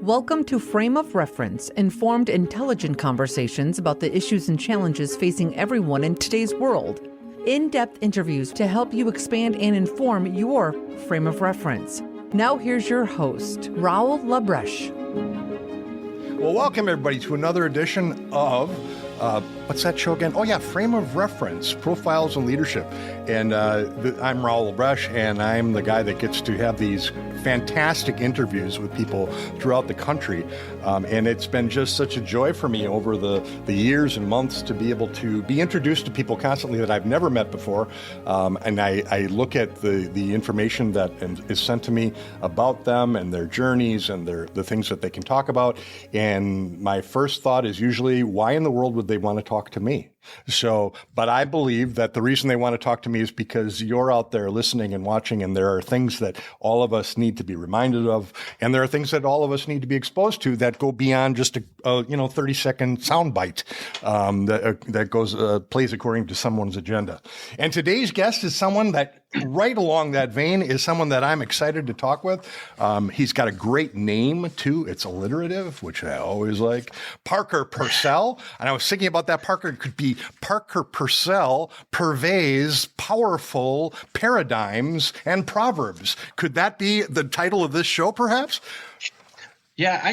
Welcome to Frame of Reference, informed, intelligent conversations about the issues and challenges facing everyone in today's world. In-depth interviews to help you expand and inform your frame of reference. Now here's your host, Raul Labreche. Well, welcome everybody to another edition of, what's that show again? Oh yeah, Frame of Reference, Profiles in Leadership. And I'm Raul Labreche, and I'm the guy that gets to have these fantastic interviews with people throughout the country. And it's been just such a joy for me over the years and months to be able to be introduced to people constantly that I've never met before. And I look at the information that is sent to me about them and their journeys and the things that they can talk about. And my first thought is usually, why in the world would they want to talk to me? But I believe that the reason they want to talk to me is because you're out there listening and watching, and there are things that all of us need to be reminded of, and there are things that all of us need to be exposed to that go beyond just a 30-second soundbite that plays according to someone's agenda. And today's guest is someone that, right along that vein, is someone that I'm excited to talk with. He's got a great name too. It's alliterative, which I always like. Parker Purcell. And I was thinking about that. Parker, it could be Parker Purcell purveys powerful paradigms and proverbs. Could that be the title of this show, perhaps? Yeah,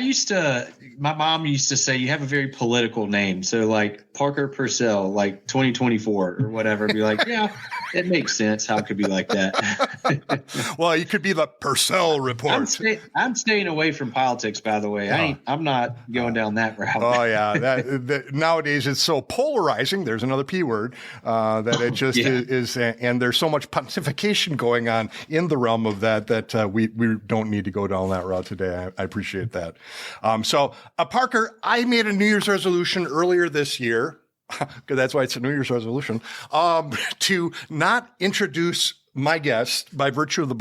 my mom used to say you have a very political name. So like Parker Purcell, like 2024 or whatever, be like, yeah, it makes sense how it could be like that. Well, you could be the Purcell Report. I'm staying away from politics, by the way. I'm not going down that route. Oh, yeah. Nowadays, it's so polarizing. There's another P word that it just is. And there's so much pontification going on in the realm of that we don't need to go down that route today. I appreciate that. Parker, I made a New Year's resolution earlier this year, because that's why it's a New Year's resolution, to not introduce my guest by virtue of the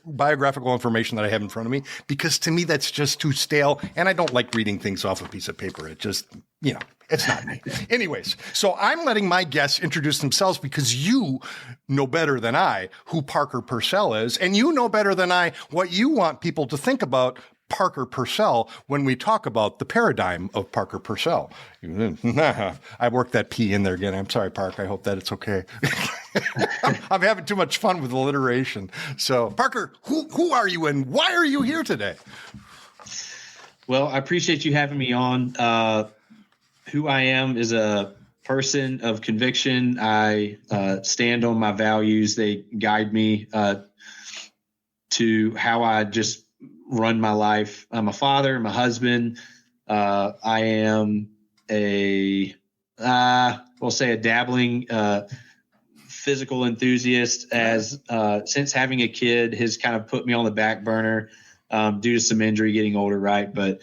biographical information that I have in front of me, because to me, that's just too stale. And I don't like reading things off a piece of paper. It just, it's not me. Anyways, so I'm letting my guests introduce themselves because you know better than I who Parker Purcell is. And you know better than I what you want people to think about Parker Purcell when we talk about the paradigm of Parker Purcell. I worked that P in there again. I'm sorry, Park. I hope that it's okay. I'm having too much fun with alliteration. So, Parker, who are you and why are you here today? Well, I appreciate you having me on. Who I am is a person of conviction. I stand on my values. They guide me to how I just run my life. I'm a father, I'm a husband. I am a dabbling physical enthusiast, as since having a kid has kind of put me on the back burner due to some injury, getting older, right? But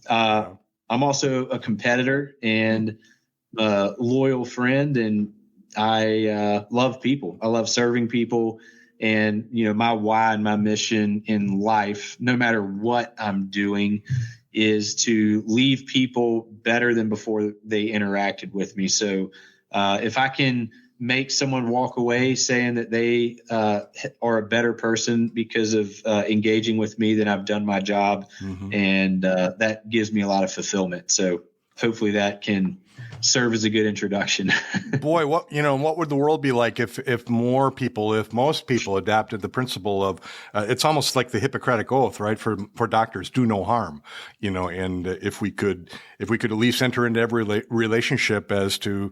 I'm also a competitor and a loyal friend, and I love people. I love serving people. And, my why and my mission in life, no matter what I'm doing, is to leave people better than before they interacted with me. So if I can make someone walk away saying that they are a better person because of engaging with me, then I've done my job. Mm-hmm. And that gives me a lot of fulfillment. So hopefully that can serve as a good introduction. Boy, what would the world be like if most people adapted the principle of it's almost like the Hippocratic Oath, right? For doctors, do no harm, and if we could at least enter into every relationship as to,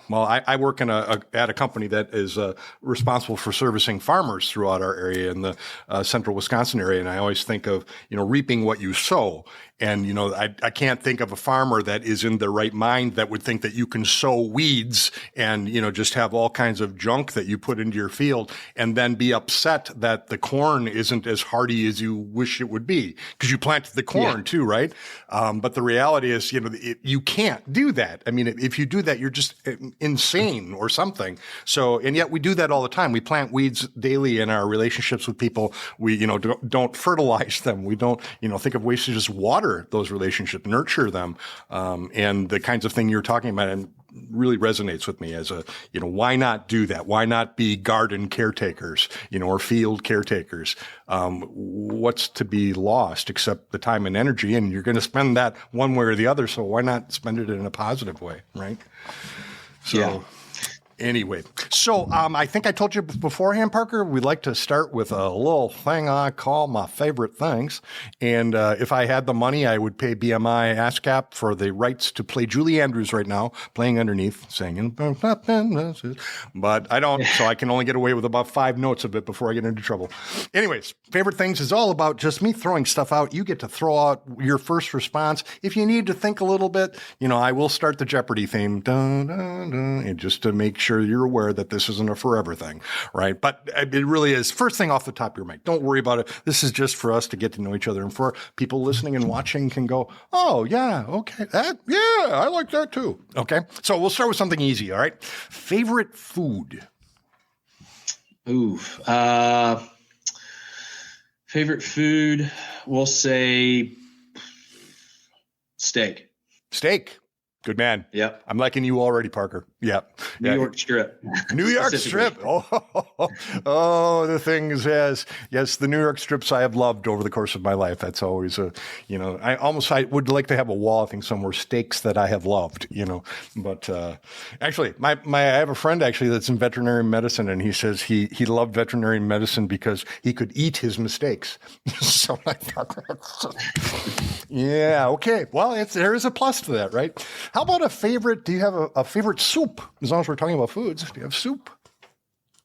I work at a company that is responsible for servicing farmers throughout our area in the central Wisconsin area, and I always think of reaping what you sow. And, I can't think of a farmer that is in their right mind that would think that you can sow weeds and, just have all kinds of junk that you put into your field and then be upset that the corn isn't as hardy as you wish it would be because you planted the corn too, right? But the reality is, you can't do that. I mean, if you do that, you're just insane or something. So, and yet we do that all the time. We plant weeds daily in our relationships with people. We, don't fertilize them. We don't, think of ways to just water those relationships, nurture them, and the kinds of thing you're talking about. And really resonates with me as why not do that? Why not be garden caretakers, or field caretakers? What's to be lost except the time and energy? And you're going to spend that one way or the other. So why not spend it in a positive way? Right. So. Yeah. Anyway, so I think I told you beforehand, Parker, we'd like to start with a little thing I call my favorite things. And if I had the money, I would pay BMI ASCAP for the rights to play Julie Andrews right now, playing underneath, singing. But I don't, so I can only get away with about 5 notes of it before I get into trouble. Anyways, favorite things is all about just me throwing stuff out. You get to throw out your first response. If you need to think a little bit, I will start the Jeopardy theme, dun, dun, dun, and just to make sure you're aware that this isn't a forever thing, right? But it really is. First thing off the top of your mind, don't worry about it. This is just for us to get to know each other, and for people listening and watching can go, oh yeah, okay, I like that too. Okay, so we'll start with something easy. All right, favorite food. Ooh, favorite food. We'll say steak. Steak. Good man. Yep. I'm liking you already, Parker. Yep. New York strip. New York strip. Oh, the thing is, yes, the New York strips I have loved over the course of my life. That's always I would like to have a wall, I think, somewhere, steaks that I have loved, But actually, I have a friend actually that's in veterinary medicine, and he says he loved veterinary medicine because he could eat his mistakes. So I thought yeah, okay. Well, there is a plus to that, right? How about a favorite? Do you have a favorite soup? As long as we're talking about foods, do you have soup?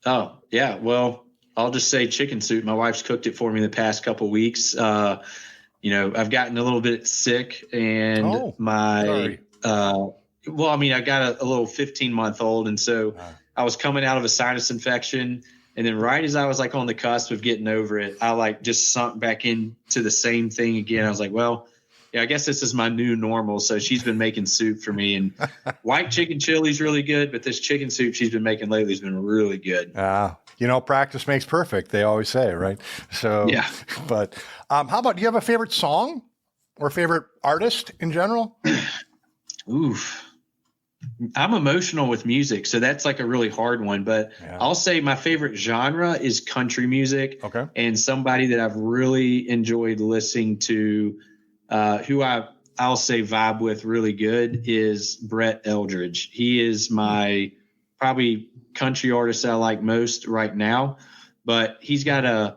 Oh, yeah. Well, I'll just say chicken soup. My wife's cooked it for me the past couple of weeks. I've gotten a little bit sick, and I got a little 15-month-old, and so I was coming out of a sinus infection. And then right as I was on the cusp of getting over it, I just sunk back into the same thing again. I was like, well, yeah, I guess this is my new normal. So she's been making soup for me, and white chicken chili is really good, but this chicken soup she's been making lately has been really good. Practice makes perfect, they always say, right? So, yeah. But how about, do you have a favorite song or favorite artist in general? Oof. I'm emotional with music, so that's a really hard one. But I'll say my favorite genre is country music. Okay. And somebody that I've really enjoyed listening to, who I'll say vibe with really good, is Brett Eldridge. He is my probably country artist that I like most right now, but he's got a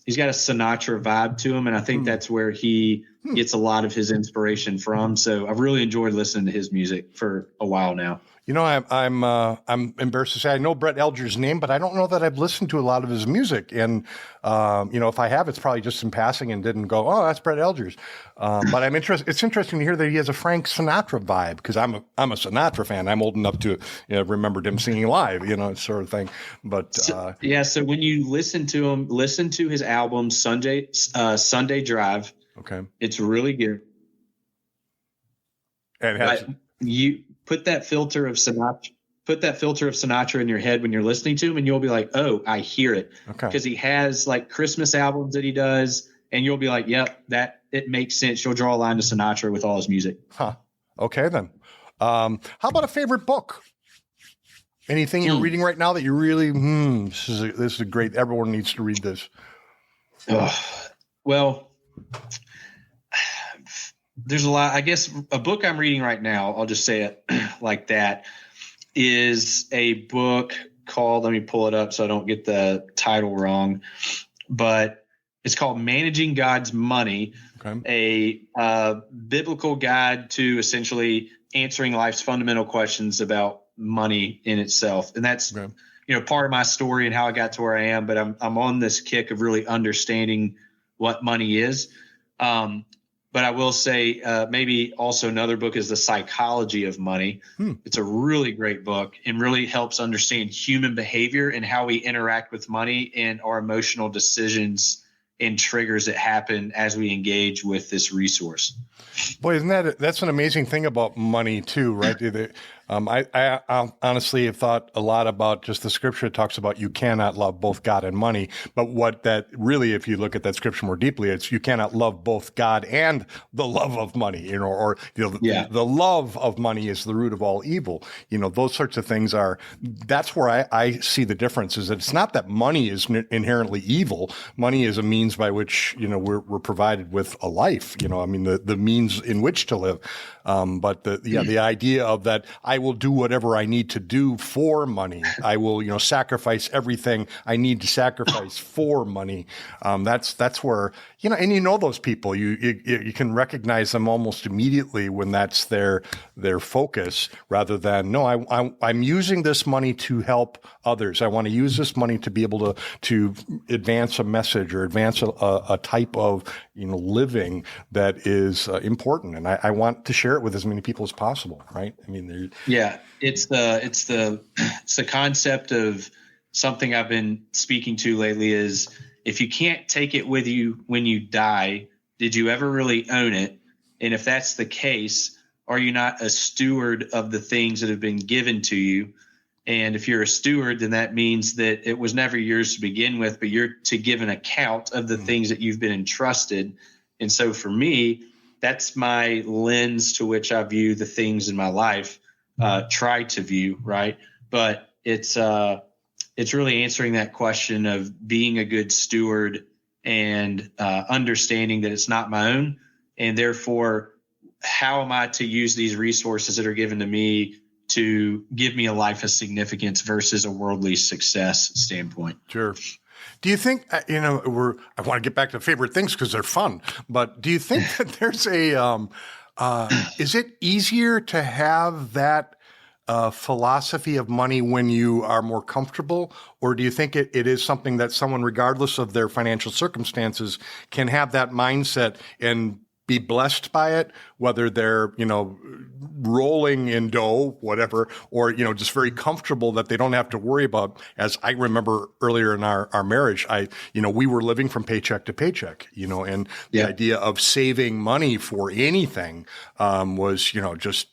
Sinatra vibe to him, and I think that's where he gets a lot of his inspiration from. So I've really enjoyed listening to his music for a while now. I'm embarrassed to say I know Brett Eldridge's name, but I don't know that I've listened to a lot of his music. And if I have, it's probably just in passing and didn't go, oh, that's Brett Eldridge. But I'm interested. It's interesting to hear that he has a Frank Sinatra vibe, because I'm a Sinatra fan. I'm old enough to remember him singing live, sort of thing. But so when you listen to him, listen to his album Sunday Drive. Okay, it's really good. And you put that filter of Sinatra in your head when you're listening to him, and you'll be like, oh, I hear it. Okay. Because he has Christmas albums that he does, and you'll be like, yep, that it makes sense. You'll draw a line to Sinatra with all his music. Huh. Okay, then. How about a favorite book? Anything you're reading right now that you really, this is a great, everyone needs to read this. Well, there's a lot. I guess a book I'm reading right now, I'll just say it like that, is a book called, let me pull it up so I don't get the title wrong, but it's called Managing God's Money, a biblical guide to essentially answering life's fundamental questions about money in itself. And that's, part of my story and how I got to where I am, but I'm on this kick of really understanding what money is. But I will say maybe also another book is The Psychology of Money. It's a really great book and really helps understand human behavior and how we interact with money and our emotional decisions and triggers that happen as we engage with this resource. Boy, that's an amazing thing about money too, right? I honestly have thought a lot about just the scripture. It talks about you cannot love both God and money. But what that really, if you look at that scripture more deeply, it's you cannot love both God and the love of money, the love of money is the root of all evil. Those sorts of things that's where I see the difference is that it's not that money is inherently evil. Money is a means by which, we're provided with a life, the means in which to live. But the idea of that I will do whatever I need to do for money. I will, sacrifice everything I need to sacrifice for money. That's where, and those people, you can recognize them almost immediately when that's their focus rather than, no, I'm using this money to help others. I want to use this money to be able to advance a message or advance a type of, living that is important. And I want to share it with as many people as possible. Right. It's the concept of something I've been speaking to lately is if you can't take it with you when you die, did you ever really own it? And if that's the case, are you not a steward of the things that have been given to you? And if you're a steward, then that means that it was never yours to begin with, but you're to give an account of the things that you've been entrusted. And so for me, that's my lens to which I view the things in my life, try to view, right? But it's really answering that question of being a good steward and understanding that it's not my own. And therefore, how am I to use these resources that are given to me to give me a life of significance versus a worldly success standpoint? Sure. Do you think, I want to get back to favorite things because they're fun, but do you think that there's is it easier to have that philosophy of money when you are more comfortable, or do you think it is something that someone, regardless of their financial circumstances, can have that mindset and be blessed by it, whether they're, rolling in dough, whatever, or, just very comfortable that they don't have to worry about, as I remember earlier in our marriage, we were living from paycheck to paycheck, and the idea of saving money for anything, was, just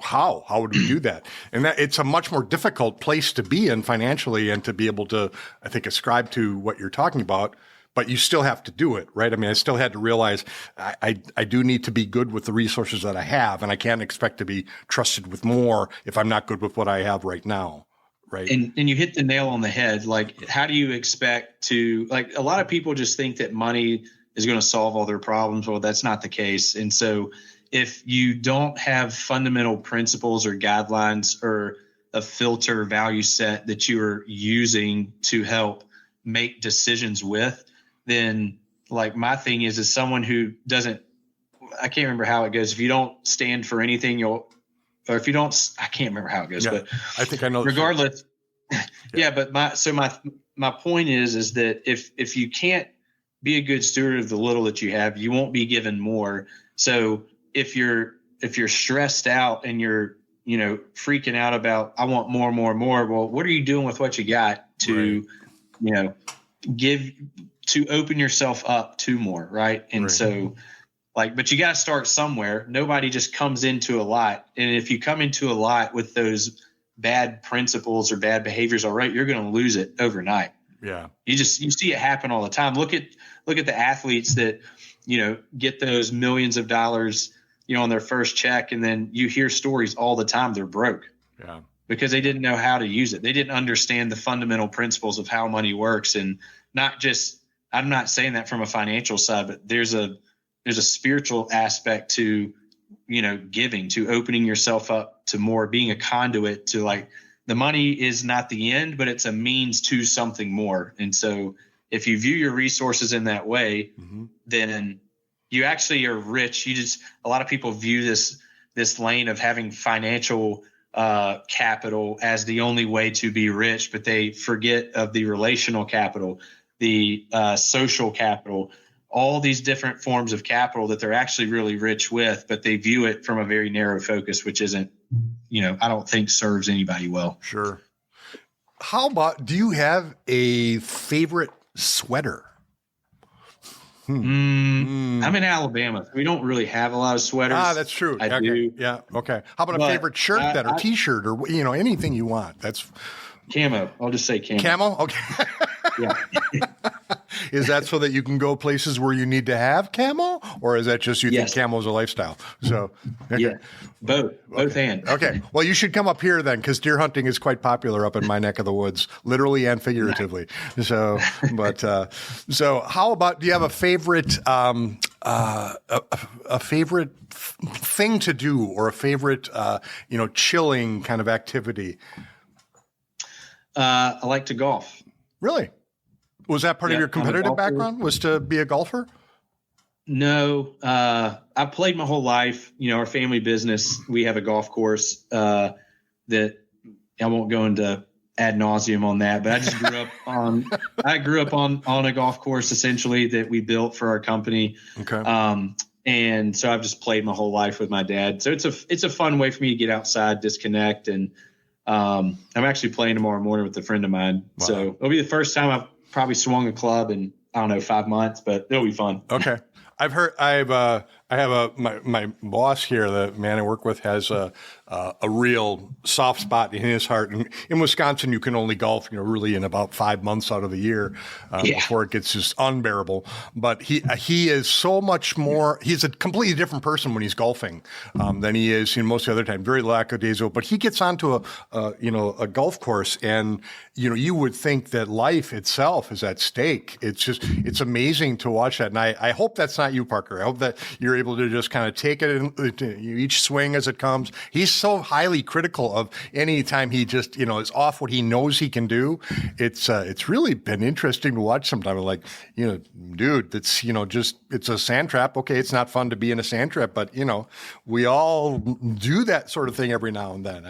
how would we do that? And that it's a much more difficult place to be in financially and to be able to, I think, ascribe to what you're talking about. But you still have to do it, right? I still had to realize I do need to be good with the resources that I have, and I can't expect to be trusted with more if I'm not good with what I have right now, right? And you hit the nail on the head. Like, how do you expect to, like, a lot of people just think that money is going to solve all their problems. Well, that's not the case. And so if you don't have fundamental principles or guidelines or a filter value set that you are using to help make decisions with, then like my thing is someone who doesn't, I can't remember how it goes. If you don't stand for anything, I can't remember how it goes, but I think I know. Regardless. But my point is that if you can't be a good steward of the little that you have, you won't be given more. So if you're stressed out and you're, freaking out about, I want more, well, what are you doing with what you got to, to open yourself up to more, right? And so but you got to start somewhere. Nobody just comes into a lot. And if you come into a lot with those bad principles or bad behaviors, all right, you're going to lose it overnight. Yeah. You see it happen all the time. Look at the athletes that, get those millions of dollars, on their first check. And then you hear stories all the time. They're broke. Yeah. Because they didn't know how to use it. They didn't understand the fundamental principles of how money works. And not just, I'm not saying that from a financial side, but there's a spiritual aspect to, giving, to opening yourself up to more, being a conduit to, like, the money is not the end, but it's a means to something more. And so if you view your resources in that way, then you actually are rich. A lot of people view this lane of having financial capital as the only way to be rich, but they forget of the relational capital, the social capital, all these different forms of capital that they're actually really rich with, but they view it from a very narrow focus, which isn't, I don't think serves anybody well. Sure. How about, do you have a favorite sweater? I'm in Alabama. We don't really have a lot of sweaters. That's true. I do. Yeah. Okay. How about a favorite shirt then, or T-shirt, or anything you want? That's camo. I'll just say camo. Camo. Okay. Yeah. Is that so that you can go places where you need to have camo, or is that just you think camo is a lifestyle? So yeah, both and. Okay. Well, you should come up here then, because deer hunting is quite popular up in my neck of the woods, literally and figuratively. So, so how about? Do you have a favorite a favorite thing to do, or a favorite chilling kind of activity? I like to golf. Really? Was that part of your competitive background, was to be a golfer? No. I played my whole life. Our family business, we have a golf course that I won't go into ad nauseum on that, but I just grew up on a golf course essentially that we built for our company. Okay. And so I've just played my whole life with my dad. So it's a fun way for me to get outside, disconnect. And I'm actually playing tomorrow morning with a friend of mine. Wow. So it'll be the first time I've probably swung a club in, 5 months, but it'll be fun. Okay. I have my boss here, the man I work with, has a real soft spot in his heart. And in Wisconsin, you can only golf, really in about 5 months out of the year before it gets just unbearable. But he is so much more. He's a completely different person when he's golfing than he is most of the other time. Very lackadaisical. But he gets onto a golf course, and you would think that life itself is at stake. It's amazing to watch that. And I hope that's not you, Parker. I hope that you're able to just kind of take it each swing as it comes. He's so highly critical of any time he just, is off what he knows he can do. It's really been interesting to watch sometimes. Like, dude, that's, it's a sand trap. Okay. It's not fun to be in a sand trap, but we all do that sort of thing every now and then.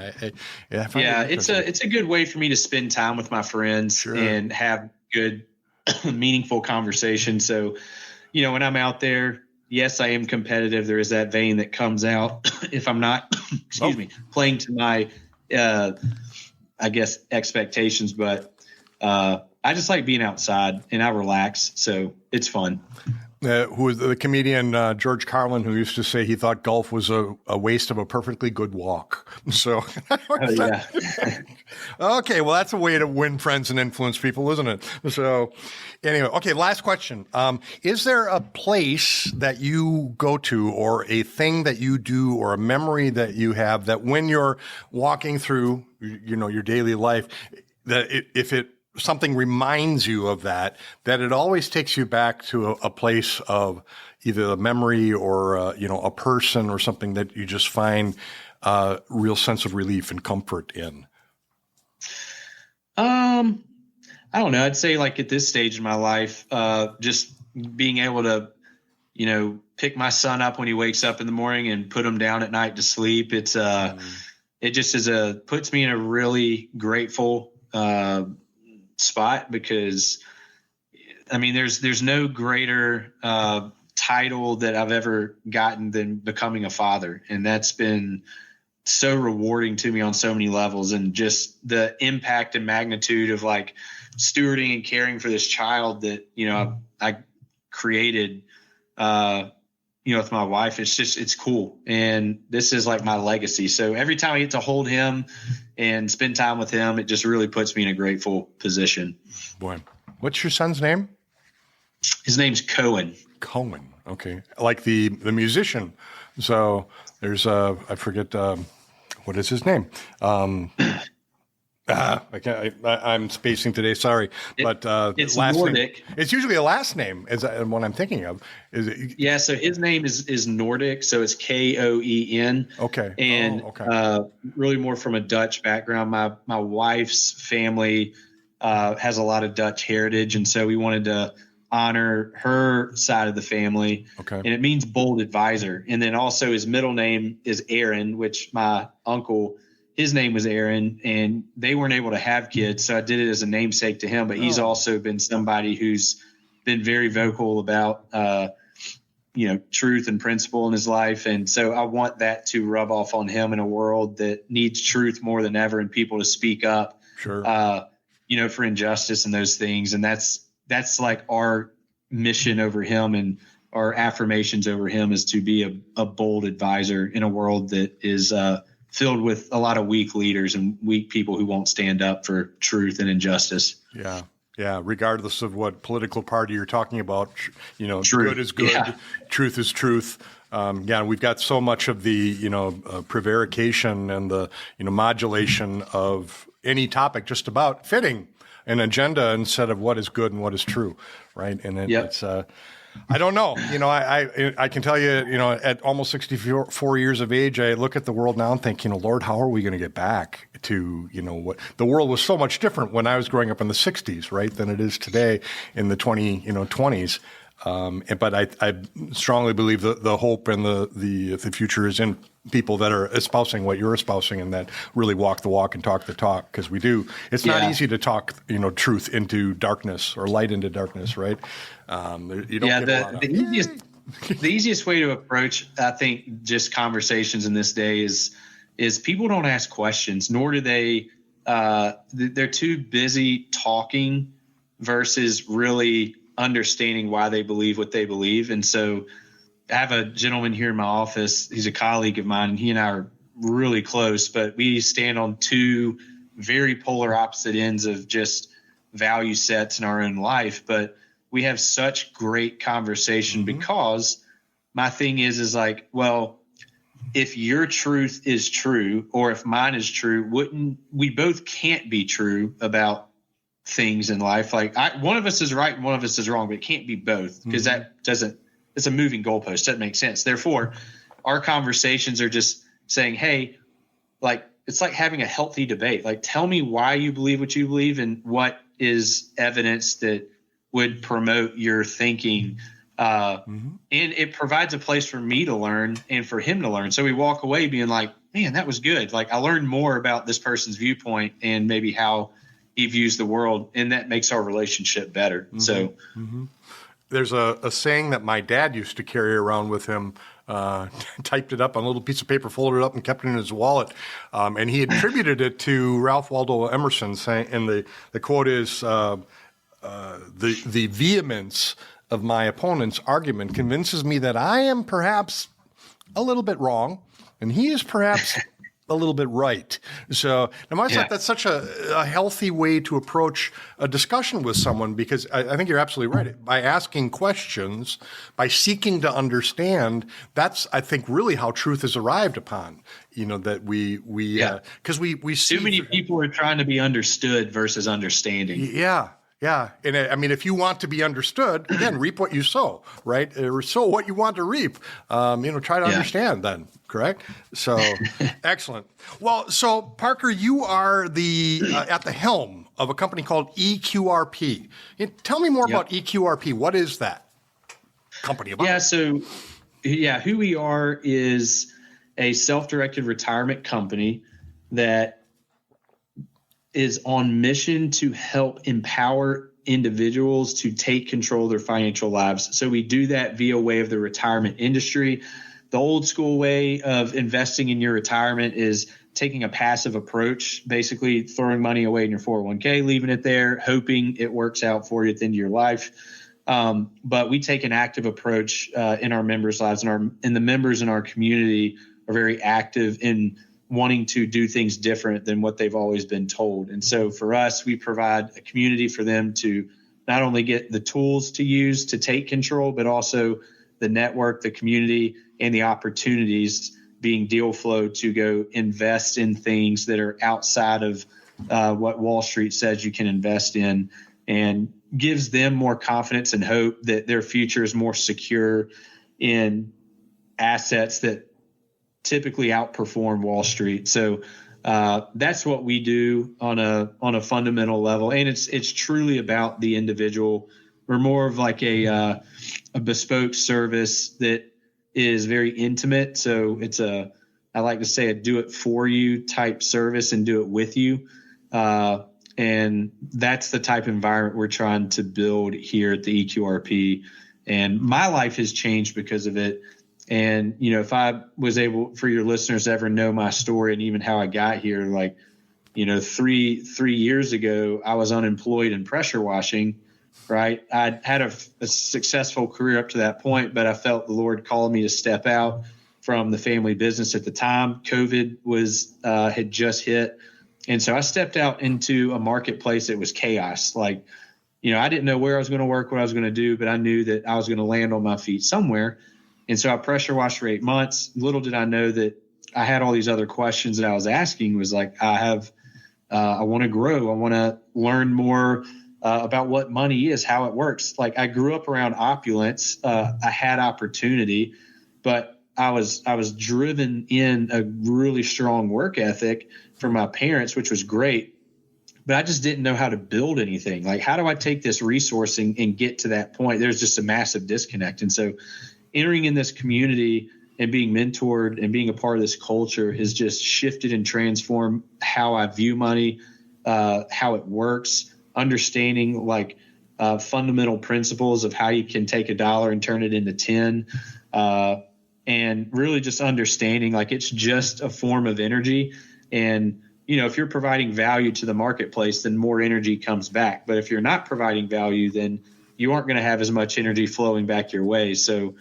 It's a good way for me to spend time with my friends and have good, meaningful conversation. So, when I'm out there, yes, I am competitive. There is that vein that comes out if I'm not, playing to my, expectations. But I just like being outside and I relax. So it's fun. Who was the comedian George Carlin, who used to say he thought golf was a waste of a perfectly good walk. So, okay, well, that's a way to win friends and influence people, isn't it? So, anyway, okay, last question. Is there a place that you go to, or a thing that you do, or a memory that you have that when you're walking through, your daily life, that if something reminds you of that it always takes you back to a place of either a memory or, a person or something that you just find a real sense of relief and comfort in? I don't know. I'd say like at this stage in my life, just being able to, pick my son up when he wakes up in the morning and put him down at night to sleep. It just puts me in a really grateful, spot, because there's no greater title that I've ever gotten than becoming a father, and that's been so rewarding to me on so many levels. And just the impact and magnitude of like stewarding and caring for this child that I created with my wife. It's cool, and this is like my legacy. So every time I get to hold him and spend time with him, it just really puts me in a grateful position. Boy, what's your son's name? His name's Cohen. Cohen. Okay. Like the musician. So there's I forget, what is his name? I'm spacing today. Sorry, but it's last Nordic. Name. It's usually a last name, is what I'm thinking of. Is it? Yeah. So his name is Nordic. So it's Koen. Okay. And really more from a Dutch background. My wife's family has a lot of Dutch heritage, and so we wanted to honor her side of the family. Okay. And it means bold advisor. And then also his middle name is Aaron, which my uncle, his name was Aaron, and they weren't able to have kids. So I did it as a namesake to him, but he's also been somebody who's been very vocal about, truth and principle in his life. And so I want that to rub off on him in a world that needs truth more than ever and people to speak up, sure. For injustice and those things. And that's like our mission over him and our affirmations over him is to be a bold advisor in a world that is filled with a lot of weak leaders and weak people who won't stand up for truth and injustice. Yeah. Yeah. Regardless of what political party you're talking about, truth. Good is good. Yeah. Truth is truth. We've got so much of the, prevarication and the, modulation of any topic just about fitting an agenda instead of what is good and what is true. Right. And it's, I don't know. I can tell you, at almost 64 years of age, I look at the world now and think, Lord, how are we going to get back to, what the world was so much different when I was growing up in the 60s, right, than it is today in the 20s. But I strongly believe that the hope and the future is in people that are espousing what you're espousing and that really walk the walk and talk the talk, because we do. It's not easy to talk, truth into darkness or light into darkness, right? You don't get the easiest way to approach, I think, just conversations in this day is people don't ask questions, nor do they. They're too busy talking versus really understanding why they believe what they believe. And so I have a gentleman here in my office. He's a colleague of mine, and he and I are really close, but we stand on two very polar opposite ends of just value sets in our own life. But we have such great conversation because my thing is like, well, if your truth is true, or if mine is true, we both can't be true about things in life. Like one of us is right and one of us is wrong, but it can't be both, because it's a moving goalpost. Doesn't make sense. Therefore, our conversations are just saying, hey, like, it's like having a healthy debate. Like, tell me why you believe what you believe and what is evidence that would promote your thinking. And it provides a place for me to learn and for him to learn. So we walk away being like, man, that was good. Like, I learned more about this person's viewpoint and maybe how he views the world, and that makes our relationship better. So there's a saying that my dad used to carry around with him, typed it up on a little piece of paper, folded it up, and kept it in his wallet. And he attributed it to Ralph Waldo Emerson, saying, and the quote is, the vehemence of my opponent's argument convinces me that I am perhaps a little bit wrong, and he is perhaps a little bit right. So I thought that's such a healthy way to approach a discussion with someone, because I think you're absolutely right. By asking questions, by seeking to understand, that's, I think, really how truth is arrived upon. That because we see too many people are trying to be understood versus understanding. Yeah. Yeah. And if you want to be understood, again, reap what you sow, right? Or sow what you want to reap. Try to understand then, correct? So excellent. Well, so Parker, you are at the helm of a company called EQRP. Tell me more about EQRP. What is that company about? Who we are is a self-directed retirement company that is on mission to help empower individuals to take control of their financial lives. So we do that via way of the retirement industry. The old school way of investing in your retirement is taking a passive approach, basically throwing money away in your 401k, leaving it there, hoping it works out for you at the end of your life. But we take an active approach in our members' lives, and the members in our community are very active in wanting to do things different than what they've always been told. And so for us, we provide a community for them to not only get the tools to use to take control, but also the network, the community, and the opportunities being deal flow to go invest in things that are outside of what Wall Street says you can invest in, and gives them more confidence and hope that their future is more secure in assets that typically outperform Wall Street. So that's what we do on a fundamental level, and it's truly about the individual. We're more of like a bespoke service that is very intimate. So it's I like to say a do it for you type service and do it with you. And that's the type of environment we're trying to build here at the EQRP. And my life has changed because of it. And, if I was able for your listeners to ever know my story and even how I got here, like, 3 years ago, I was unemployed and pressure washing. right? I'd had a successful career up to that point, but I felt the Lord called me to step out from the family business at the time. COVID had just hit. And so I stepped out into a marketplace that was chaos. Like, I didn't know where I was going to work, what I was going to do, but I knew that I was going to land on my feet somewhere. And so I pressure washed for 8 months. Little did I know that I had all these other questions that I was asking. Was like, I want to grow. I want to learn more about what money is, how it works. Like, I grew up around opulence. I had opportunity, but I was driven in a really strong work ethic from my parents, which was great. But I just didn't know how to build anything. Like, how do I take this resource and get to that point? There's just a massive disconnect. And so entering in this community and being mentored and being a part of this culture has just shifted and transformed how I view money, how it works, understanding fundamental principles of how you can take $1 and turn it into 10, and really just understanding it's just a form of energy. And if you're providing value to the marketplace, then more energy comes back. But if you're not providing value, then you aren't going to have as much energy flowing back your way. So,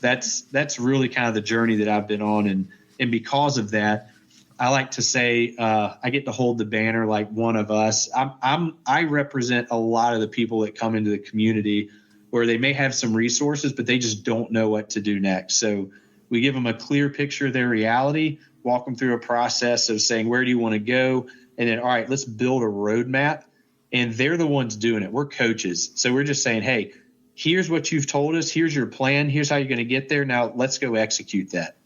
that's really kind of the journey that I've been on. And because of that, I like to say I get to hold the banner like one of us. I represent a lot of the people that come into the community where they may have some resources, but they just don't know what to do next. So we give them a clear picture of their reality, walk them through a process of saying, where do you want to go? And then, all right, let's build a roadmap. And they're the ones doing it. We're coaches. So we're just saying, hey, here's what you've told us. Here's your plan. Here's how you're going to get there. Now let's go execute that.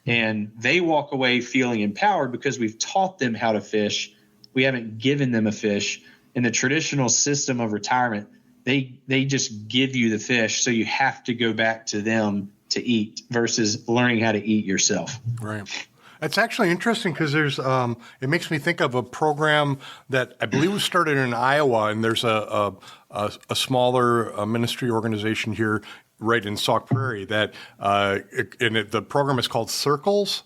And they walk away feeling empowered because we've taught them how to fish. We haven't given them a fish. In the traditional system of retirement, they just give you the fish. So you have to go back to them to eat versus learning how to eat yourself. Right. It's actually interesting because there's it makes me think of a program that I believe was started in Iowa, and there's a smaller ministry organization here right in Sauk Prairie that the program is called Circles.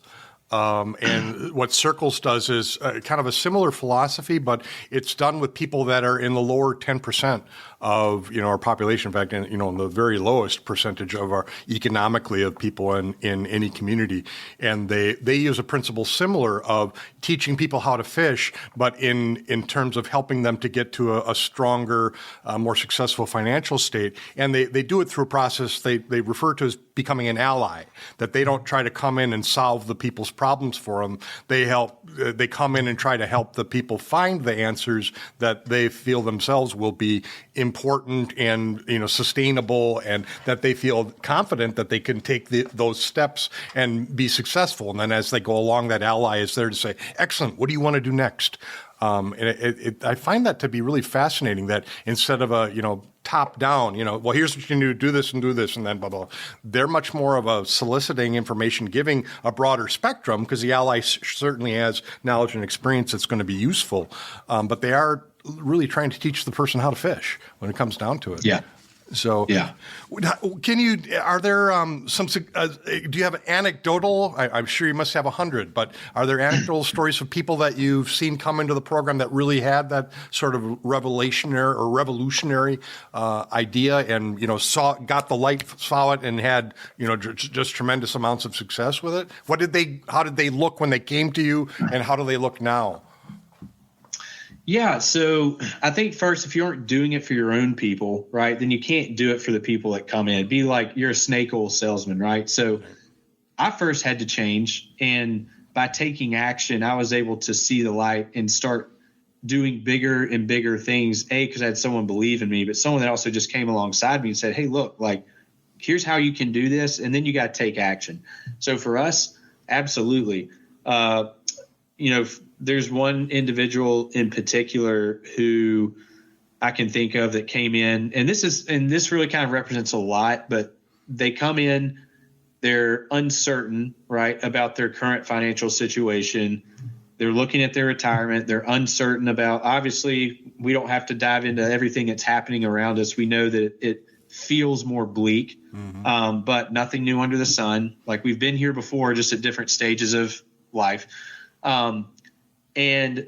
And what Circles does is kind of a similar philosophy, but it's done with people that are in the lower 10% of our population. In fact, in the very lowest percentage of our economically of people in any community. And they use a principle similar of teaching people how to fish, but in terms of helping them to get to a stronger, more successful financial state. And they do it through a process they refer to as becoming an ally, that they don't try to come in and solve the people's problems for them. They come in and try to help the people find the answers that they feel themselves will be important and sustainable, and that they feel confident that they can take those steps and be successful. And then as they go along, that ally is there to say, excellent, what do you want to do next? I find that to be really fascinating, that instead of a, top down, well, here's what you can do this, and then blah, blah. They're much more of a soliciting information, giving a broader spectrum, because the ally certainly has knowledge and experience that's going to be useful. But they are really trying to teach the person how to fish when it comes down to it. Yeah. So, yeah. Are there do you have anecdotal, I'm sure you must have 100, but are there anecdotal stories of people that you've seen come into the program that really had that sort of revolutionary idea and, got the light, saw it, and had, just tremendous amounts of success with it? How did they look when they came to you, and how do they look now? Yeah. So I think first, if you aren't doing it for your own people, right, then you can't do it for the people that come in. It'd be like you're a snake oil salesman, right? So I first had to change. And by taking action, I was able to see the light and start doing bigger and bigger things. Because I had someone believe in me, but someone that also just came alongside me and said, hey, look, here's how you can do this. And then you got to take action. So for us, absolutely. There's one individual in particular who I can think of that came in, and this really kind of represents a lot, but they come in, they're uncertain, right, about their current financial situation. They're looking at their retirement. They're uncertain about, obviously, we don't have to dive into everything that's happening around us. We know that it feels more bleak, but nothing new under the sun. Like, we've been here before, just at different stages of life. And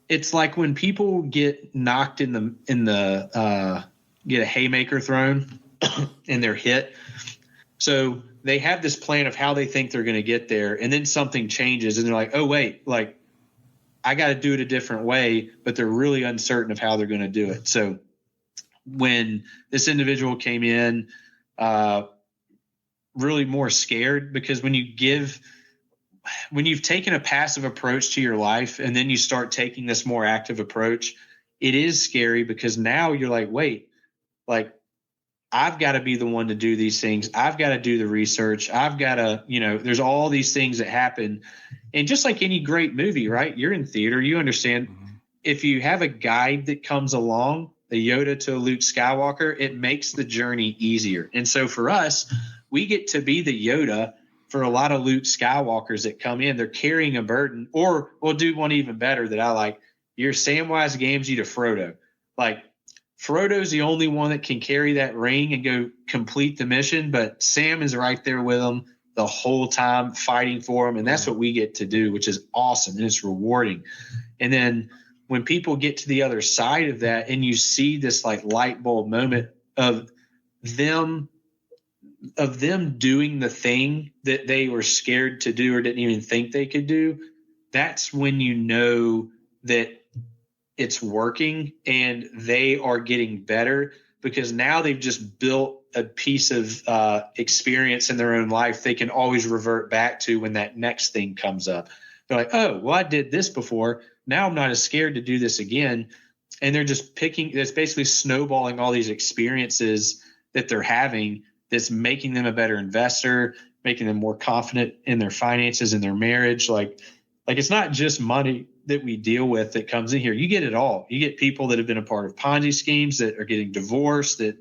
it's like when people get knocked in the get a haymaker thrown and they're hit. So they have this plan of how they think they're going to get there. And then something changes and they're like, oh, wait, like I got to do it a different way, but they're really uncertain of how they're going to do it. So when this individual came in, really more scared, because when you've taken a passive approach to your life and then you start taking this more active approach, it is scary, because now you're like, wait, like I've got to be the one to do these things. I've got to do the research. I've got to, there's all these things that happen. And just like any great movie, right? You're in theater, you understand. If you have a guide that comes along, the Yoda to Luke Skywalker, it makes the journey easier. And so for us, we get to be the Yoda for a lot of Luke Skywalkers that come in. They're carrying a burden, or we'll do one even better that I like. You're Samwise Gamgee to Frodo. Like Frodo's the only one that can carry that ring and go complete the mission, but Sam is right there with him the whole time fighting for him. And that's what we get to do, which is awesome. And it's rewarding. And then when people get to the other side of that and you see this like light bulb moment of them doing the thing that they were scared to do or didn't even think they could do, that's when you know that it's working and they are getting better, because now they've just built a piece of experience in their own life they can always revert back to when that next thing comes up. They're like, oh, well, I did this before. Now I'm not as scared to do this again. And they're just it's basically snowballing all these experiences that they're having that's making them a better investor, making them more confident in their finances and their marriage. Like it's not just money that we deal with that comes in here. You get it all. You get people that have been a part of Ponzi schemes that are getting divorced, that,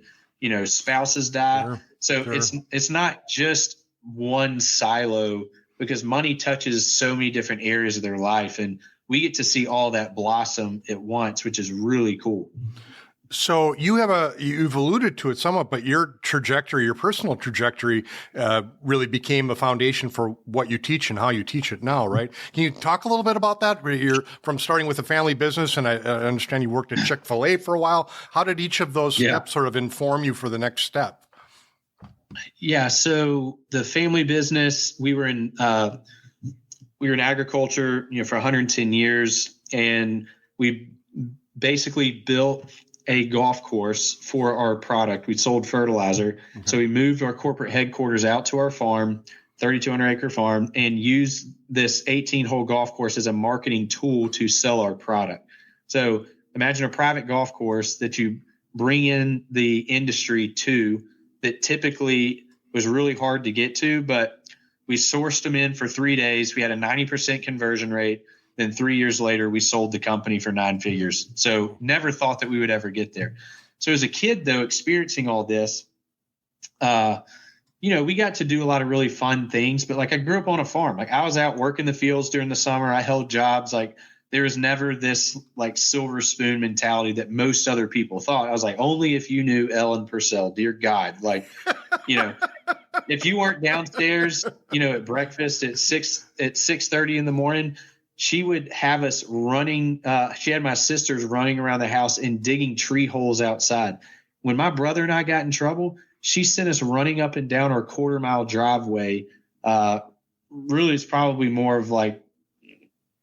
spouses die. Sure, so sure. It's not just one silo, because money touches so many different areas of their life, and we get to see all that blossom at once, which is really cool. So you've alluded to it somewhat, but your personal trajectory, really became a foundation for what you teach and how you teach it now, right? Can you talk a little bit about that? You're from starting with a family business, and I understand you worked at Chick-fil-A for a while. How did each of those steps sort of inform you for the next step? Yeah. So the family business, we were in agriculture, for 110 years, and we basically built a golf course for our product. We sold fertilizer. Okay. So we moved our corporate headquarters out to our farm, 3,200 acre farm, and used this 18-hole golf course as a marketing tool to sell our product. So imagine a private golf course that you bring in the industry to, that typically was really hard to get to, but we sourced them in for 3 days. We had a 90% conversion rate. Then 3 years later, we sold the company for 9 figures. So never thought that we would ever get there. So as a kid, though, experiencing all this, we got to do a lot of really fun things. But like I grew up on a farm. Like I was out working the fields during the summer. I held jobs. Like there was never this like silver spoon mentality that most other people thought. I was like, only if you knew Ellen Purcell, dear God, like, if you weren't downstairs, at breakfast at 6:30 in the morning, she would have us running. She had my sisters running around the house and digging tree holes outside. When my brother and I got in trouble, she sent us running up and down our 1/4-mile driveway. Really, it's probably more of like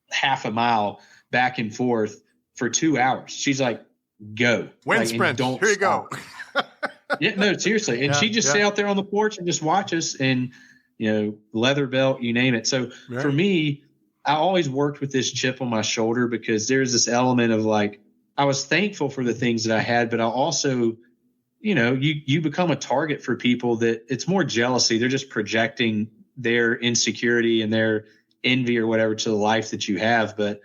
half a mile back and forth for 2 hours. She's like, go. Wind sprint. Here you go. Yeah, no, seriously. And she'd just stay out there on the porch and just watch us, and, leather belt, you name it. So for me, I always worked with this chip on my shoulder, because there's this element of like, I was thankful for the things that I had, but I also, you become a target for people that it's more jealousy. They're just projecting their insecurity and their envy or whatever to the life that you have. But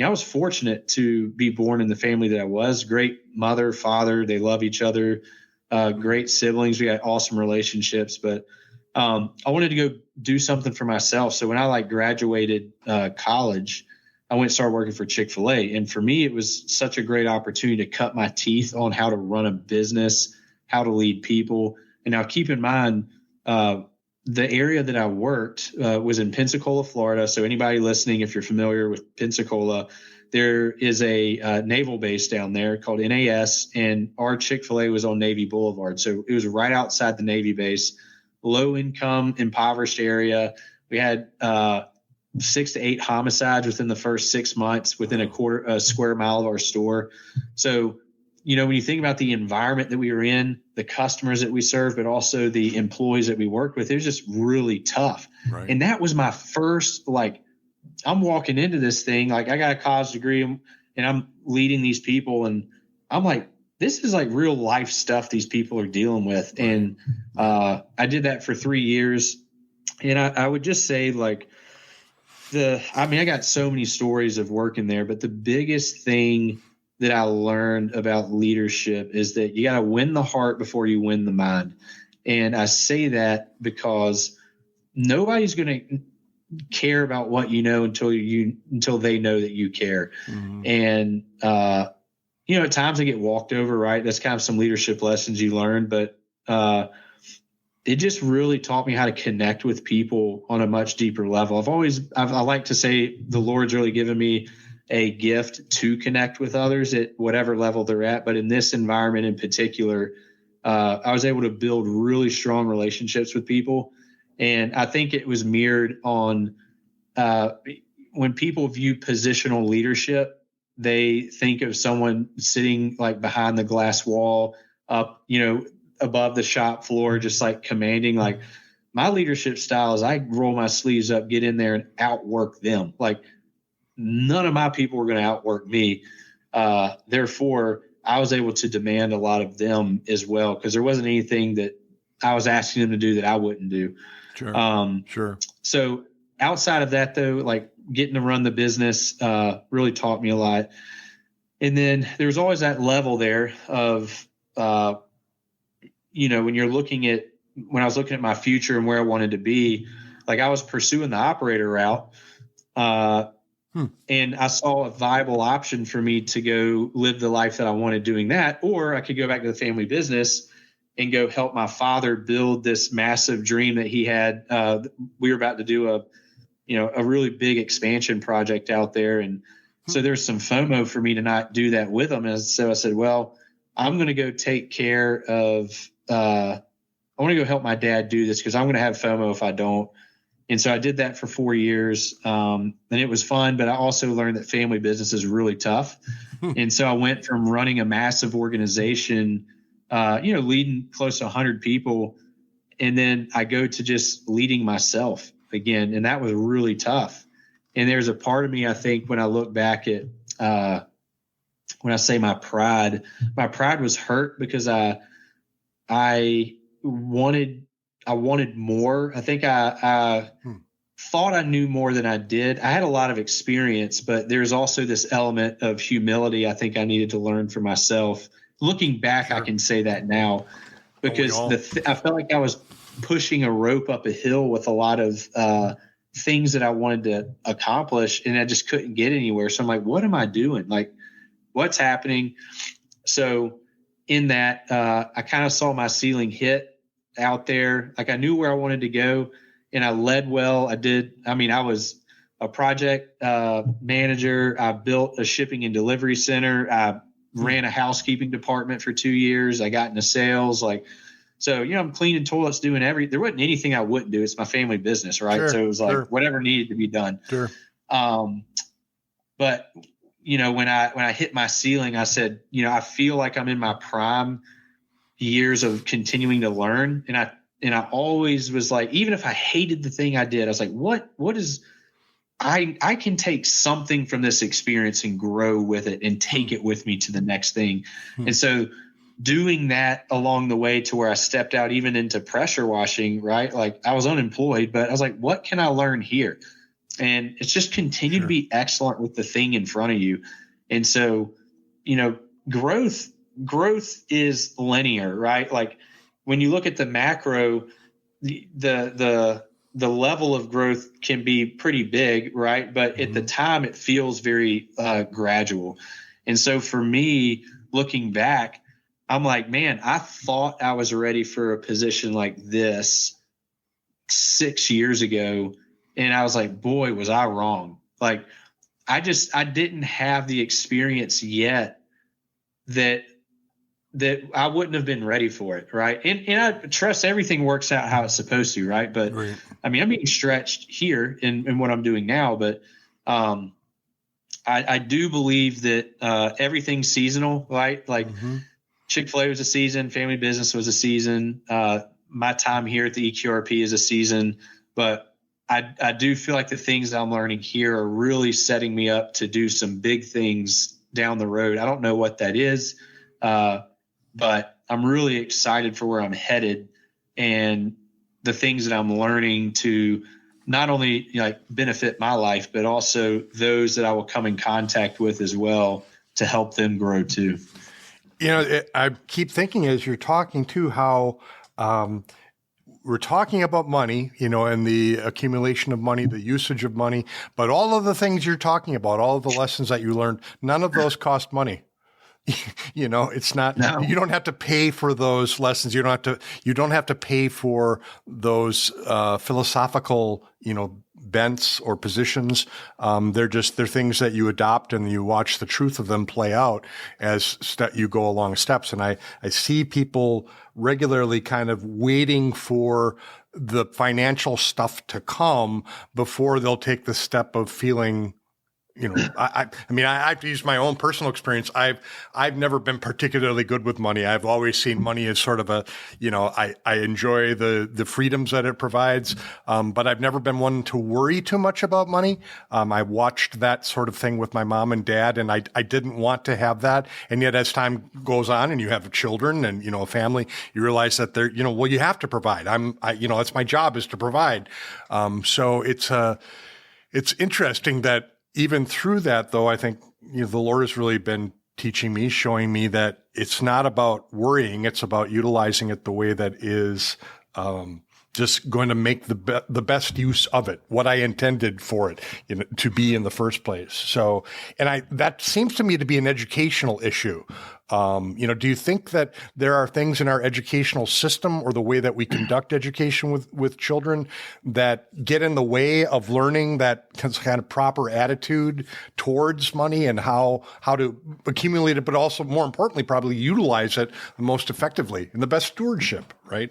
I was fortunate to be born in the family that I was. Great mother, father, they love each other. Great siblings. We got awesome relationships, but I wanted to go do something for myself. So when I graduated college, I went and started working for Chick-fil-A. And for me, it was such a great opportunity to cut my teeth on how to run a business, how to lead people. And now keep in mind, the area that I worked was in Pensacola, Florida. So anybody listening, if you're familiar with Pensacola, there is a naval base down there called NAS, and our Chick-fil-A was on Navy Boulevard. So it was right outside the Navy base, low income, impoverished area. We had 6 to 8 homicides within the first 6 months within a square mile of our store. So, when you think about the environment that we were in, the customers that we served, but also the employees that we worked with, it was just really tough. Right. And that was my first, I'm walking into this thing, I got a college degree and I'm leading these people. And I'm like, this is real life stuff these people are dealing with. Right. And I did that for 3 years. And I would just say I got so many stories of working there, but the biggest thing that I learned about leadership is that you got to win the heart before you win the mind. And I say that because nobody's going to care about what you know until they know that you care. Mm-hmm. And, at times I get walked over, right? That's kind of some leadership lessons you learn, but, it just really taught me how to connect with people on a much deeper level. I like to say the Lord's really given me a gift to connect with others at whatever level they're at. But in this environment in particular, I was able to build really strong relationships with people. And I think it was mirrored on when people view positional leadership, they think of someone sitting behind the glass wall up, above the shop floor, just commanding. My leadership style is I roll my sleeves up, get in there and outwork them. None of my people were going to outwork me. Therefore, I was able to demand a lot of them as well, because there wasn't anything that I was asking them to do that I wouldn't do. Sure. Sure. So outside of that, though, getting to run the business really taught me a lot. And then there's always that level there of, when I was looking at my future and where I wanted to be, I was pursuing the operator route. And I saw a viable option for me to go live the life that I wanted doing that, or I could go back to the family business and go help my father build this massive dream that he had. We were about to do a really big expansion project out there. And so there's some FOMO for me to not do that with him. And so I said, well, I'm going to go take care of, I want to go help my dad do this because I'm going to have FOMO if I don't. And so I did that for 4 years, and it was fun, but I also learned that family business is really tough. And so I went from running a massive organization, leading close to 100 people, and then I go to just leading myself again, and that was really tough. And there's a part of me, I think, when I look back at when I say my pride was hurt because I wanted more. I think I thought I knew more than I did. I had a lot of experience, but there's also this element of humility I think I needed to learn for myself. Looking back, sure. I can say that now because I felt like I was pushing a rope up a hill with a lot of things that I wanted to accomplish, and I just couldn't get anywhere. So I'm like, what am I doing? What's happening? So in that, I kind of saw my ceiling hit out there. I knew where I wanted to go, and I led well. I was a project manager. I built a shipping and delivery center. I ran a housekeeping department for 2 years. I got into sales. I'm cleaning toilets, doing there wasn't anything I wouldn't do. It's my family business, right? Sure, so it was whatever needed to be done. Sure. But when I hit my ceiling, I said, I feel like I'm in my prime years of continuing to learn. And I always was even if I hated the thing I did, I was like, what is, I can take something from this experience and grow with it and take it with me to the next thing. And so doing that along the way to where I stepped out even into pressure washing, right? I was unemployed, but I was like, what can I learn here? And it's just continue to be excellent with the thing in front of you. And so, growth is linear, right? When you look at the macro, the level of growth can be pretty big, right? But at the time it feels very gradual. And so for me, looking back, I'm like, man, I thought I was ready for a position like this 6 years ago. And I was like, boy, was I wrong. I didn't have the experience yet that I wouldn't have been ready for it. Right. And I trust everything works out how it's supposed to. Right. But Right. I mean, I'm being stretched here in what I'm doing now, but, I do believe that, everything's seasonal, right? Like Chick-fil-A was a season, family business was a season. My time here at the EQRP is a season, but I do feel like the things that I'm learning here are really setting me up to do some big things down the road. I don't know what that is, but I'm really excited for where I'm headed and the things that I'm learning to not only benefit my life, but also those that I will come in contact with as well to help them grow too. I keep thinking as you're talking too, how we're talking about money, and the accumulation of money, the usage of money, but all of the things you're talking about, all of the lessons that you learned, none of those cost money. It's not, no. You don't have to pay for those lessons. You don't have to pay for those philosophical, bents or positions. They're things that you adopt and you watch the truth of them play out as you go along steps. And I see people regularly kind of waiting for the financial stuff to come before they'll take the step of feeling, I mean, I have to use my own personal experience. I've never been particularly good with money. I've always seen money as sort of I enjoy the freedoms that it provides. But I've never been one to worry too much about money. I watched that sort of thing with my mom and dad, and I didn't want to have that. And yet as time goes on and you have children and, a family, you realize that you have to provide. That's my job, is to provide. So it's interesting that, even through that, though, I think the Lord has really been teaching me, showing me that it's not about worrying; it's about utilizing it the way that is just going to make the best use of it, what I intended for it to be in the first place. So, and that seems to me to be an educational issue. Do you think that there are things in our educational system or the way that we conduct education with children that get in the way of learning that kind of proper attitude towards money and how to accumulate it, but also more importantly, probably utilize it most effectively in the best stewardship, right?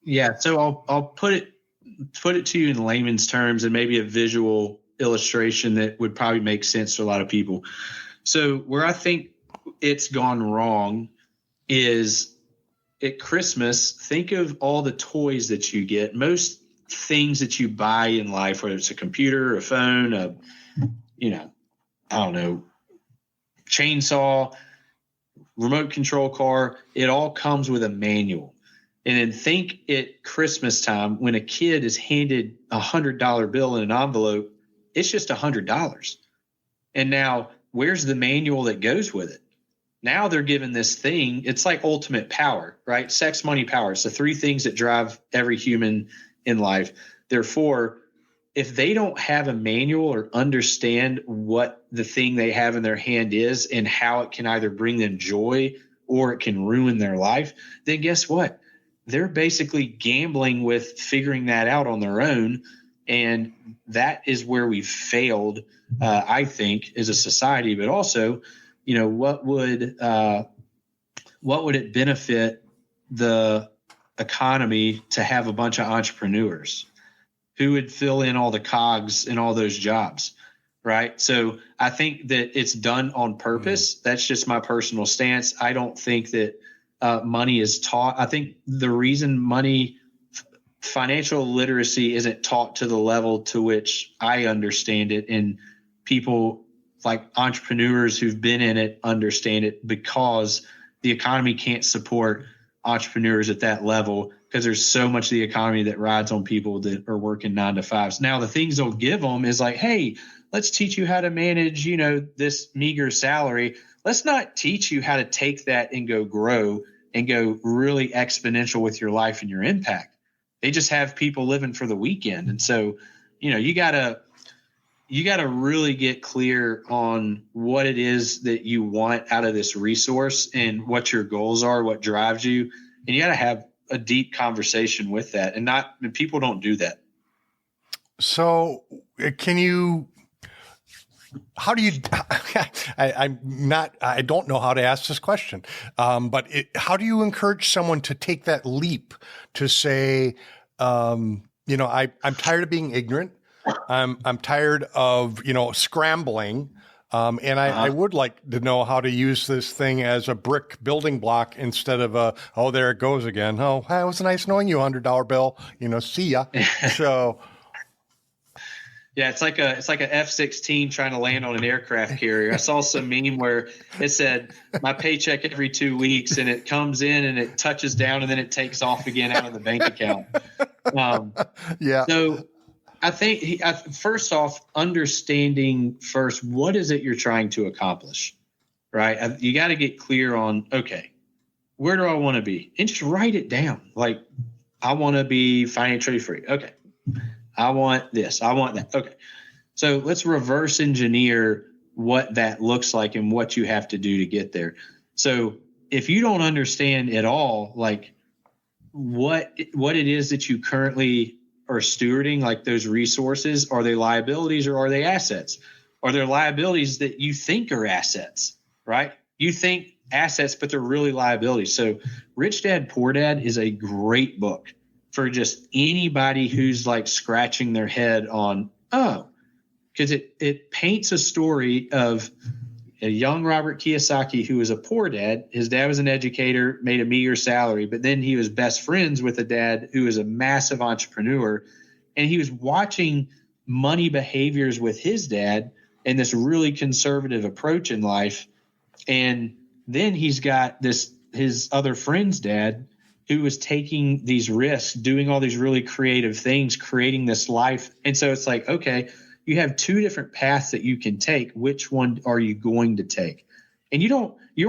Yeah. So I'll put it to you in layman's terms and maybe a visual illustration that would probably make sense to a lot of people. So where I think it's gone wrong is at Christmas, think of all the toys that you get. Most things that you buy in life, whether it's a computer, a phone, chainsaw, remote control car, it all comes with a manual. And then think at Christmas time when a kid is handed $100 bill in an envelope, it's just $100. And now where's the manual that goes with it? Now they're given this thing. It's like ultimate power, right? Sex, money, power. It's the three things that drive every human in life. Therefore, if they don't have a manual or understand what the thing they have in their hand is and how it can either bring them joy or it can ruin their life, then guess what? They're basically gambling with figuring that out on their own. And that is where we've failed, I think, as a society, but also, what would it benefit the economy to have a bunch of entrepreneurs who would fill in all the cogs in all those jobs, right? So I think that it's done on purpose. That's just my personal stance. I don't think that money is taught. I think the reason financial literacy isn't taught to the level to which I understand it, and people like entrepreneurs who've been in it understand it, because the economy can't support entrepreneurs at that level because there's so much of the economy that rides on people that are working 9 to 5s. Now, the things they'll give them is like, hey, let's teach you how to manage, this meager salary. Let's not teach you how to take that and go grow and go really exponential with your life and your impact. They just have people living for the weekend. And so, you gotta really get clear on what it is that you want out of this resource and what your goals are, what drives you. And you got to have a deep conversation with that, and people don't do that. So can you how do you, I don't know how to ask this question, but how do you encourage someone to take that leap to say, I'm tired of being ignorant. I'm tired of, scrambling. And I would like to know how to use this thing as a brick building block instead of there it goes again. Oh, it was nice knowing you, $100 bill, see ya. So. Yeah, it's like a F-16 trying to land on an aircraft carrier. I saw some meme where it said my paycheck every 2 weeks, and it comes in and it touches down and then it takes off again out of the bank account. So I think first off, understanding first, what is it you're trying to accomplish, right? You got to get clear on, okay, where do I want to be? And just write it down. Like, I want to be financially free. Okay. I want this. I want that. Okay. So let's reverse engineer what that looks like and what you have to do to get there. So if you don't understand at all, like what it is that you currently are stewarding, like those resources, are they liabilities or are they assets? Are there liabilities that you think are assets, right? You think assets, but they're really liabilities. So Rich Dad, Poor Dad is a great book for just anybody who's like scratching their head on, because it paints a story of a young Robert Kiyosaki who was a poor dad. His dad was an educator, made a meager salary, but then he was best friends with a dad who was a massive entrepreneur. And he was watching money behaviors with his dad and this really conservative approach in life. And then he's got his other friend's dad who was taking these risks, doing all these really creative things, creating this life. And so it's like, okay, you have two different paths that you can take. Which one are you going to take? And you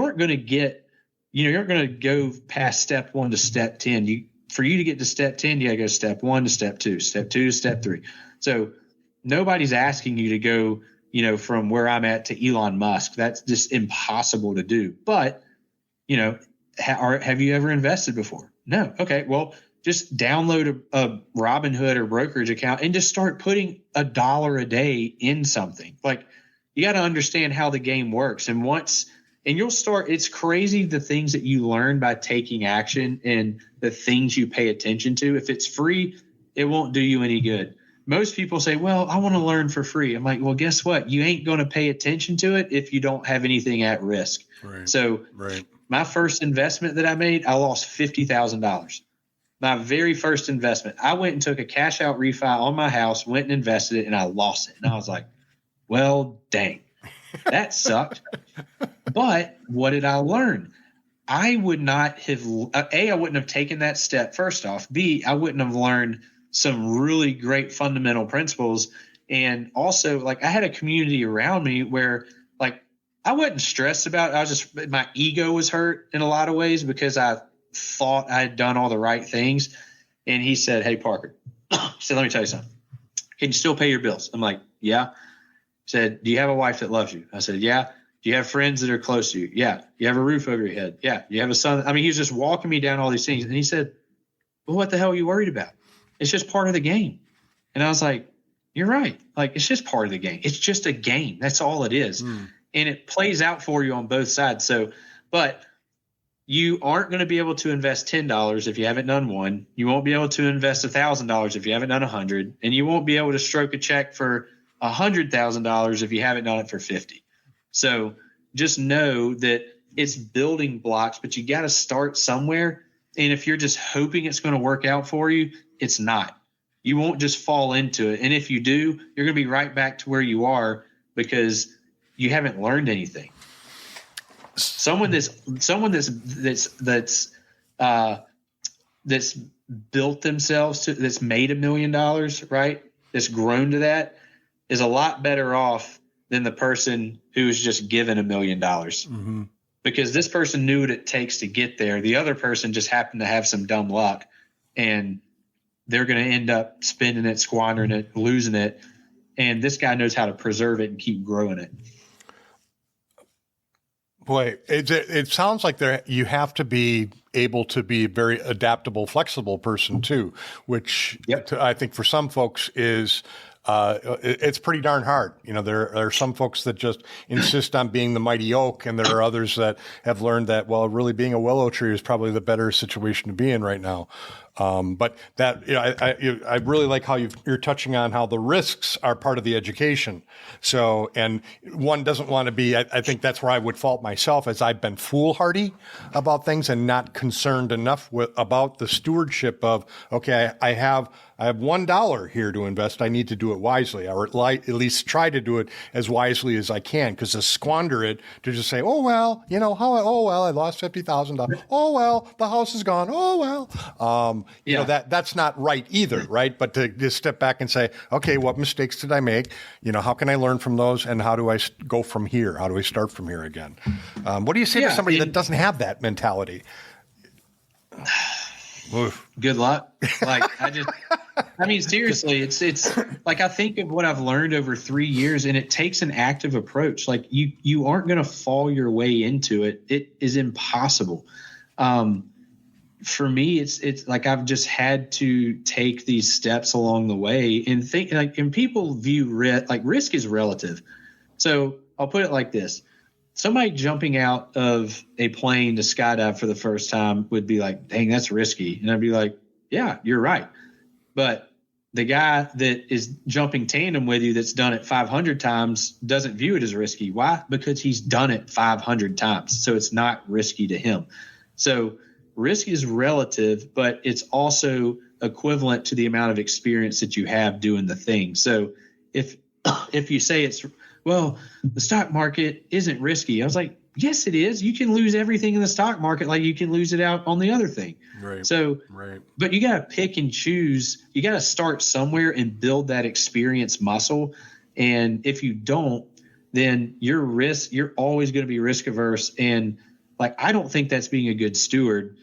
aren't going to get, you're going to go past step 1 to step 10. For you to get to step 10, you got to go step 1 to step 2 to step 3. So nobody's asking you to go, from where I'm at to Elon Musk. That's just impossible to do. But, have you ever invested before? No. Okay. Well, just download a Robinhood or brokerage account and just start putting $1 a day in something. Like, you got to understand how the game works. And you'll start, it's crazy the things that you learn by taking action and the things you pay attention to. If it's free, it won't do you any good. Most people say, well, I want to learn for free. I'm like, well, guess what? You ain't going to pay attention to it if you don't have anything at risk. Right. So my first investment that I made, I lost $50,000. My very first investment, I went and took a cash out refi on my house, went and invested it, and I lost it. And I was like, well, dang, that sucked. But what did I learn? I would not have, I wouldn't have taken that step first off. B, I wouldn't have learned some really great fundamental principles. And also, like, I had a community around me where, like, I wasn't stressed about it. My ego was hurt in a lot of ways because I thought I had done all the right things. And he said, hey, Parker, he said, let me tell you something. Can you still pay your bills? I'm like, yeah. He said, do you have a wife that loves you? I said, yeah. Do you have friends that are close to you? Yeah. You have a roof over your head? Yeah. You have a son? I mean, he was just walking me down all these things. And he said, well, what the hell are you worried about? It's just part of the game. And I was like, you're right. Like, it's just part of the game. It's just a game. That's all it is. And it plays out for you on both sides. So, but you aren't going to be able to invest $10 if you haven't done one. You won't be able to invest $1,000 if you haven't done 100, and you won't be able to stroke a check for $100,000 if you haven't done it for 50. So just know that it's building blocks, but you got to start somewhere. And if you're just hoping it's going to work out for you, it's not. You won't just fall into it. And if you do, you're going to be right back to where you are because you haven't learned anything. Someone that's built themselves to, that's made $1 million, right? That's grown to that is a lot better off than the person who was just given $1 million, because this person knew what it takes to get there. The other person just happened to have some dumb luck, and they're going to end up spending it, squandering it, losing it. And this guy knows how to preserve it and keep growing it. Boy, it sounds like you have to be able to be a very adaptable, flexible person too, which I think for some folks is it's pretty darn hard. There are some folks that just insist on being the mighty oak, and there are others that have learned that, well, really being a willow tree is probably the better situation to be in right now. But that, I really like how you're touching on how the risks are part of the education. So, and one doesn't want to be, I think that's where I would fault myself, as I've been foolhardy about things and not concerned enough about the stewardship of, okay, I have $1 here to invest. I need to do it wisely, or at least try to do it as wisely as I can. Because to squander it, to just say, oh well, I lost $50,000. Oh well, the house is gone. Oh well, that's not right either, right? But to just step back and say, okay, what mistakes did I make? How can I learn from those, and how do I go from here? How do I start from here again? What do you say to somebody that doesn't have that mentality? Oof. Good luck. Seriously, it's like, I think of what I've learned over 3 years, and it takes an active approach. Like you aren't going to fall your way into it. It is impossible. For me, it's like, I've just had to take these steps along the way and think, and people view risk is relative. So I'll put it like this. Somebody jumping out of a plane to skydive for the first time would be like, dang, that's risky. And I'd be like, yeah, you're right. But the guy that is jumping tandem with you, that's done it 500 times, doesn't view it as risky. Why? Because he's done it 500 times. So it's not risky to him. So risk is relative, but it's also equivalent to the amount of experience that you have doing the thing. So if you say well, the stock market isn't risky, I was like, yes, it is. You can lose everything in the stock market like you can lose it out on the other thing. Right. So, right. But you got to pick and choose. You got to start somewhere and build that experience muscle. And if you don't, then you're always going to be risk averse. And I don't think that's being a good steward,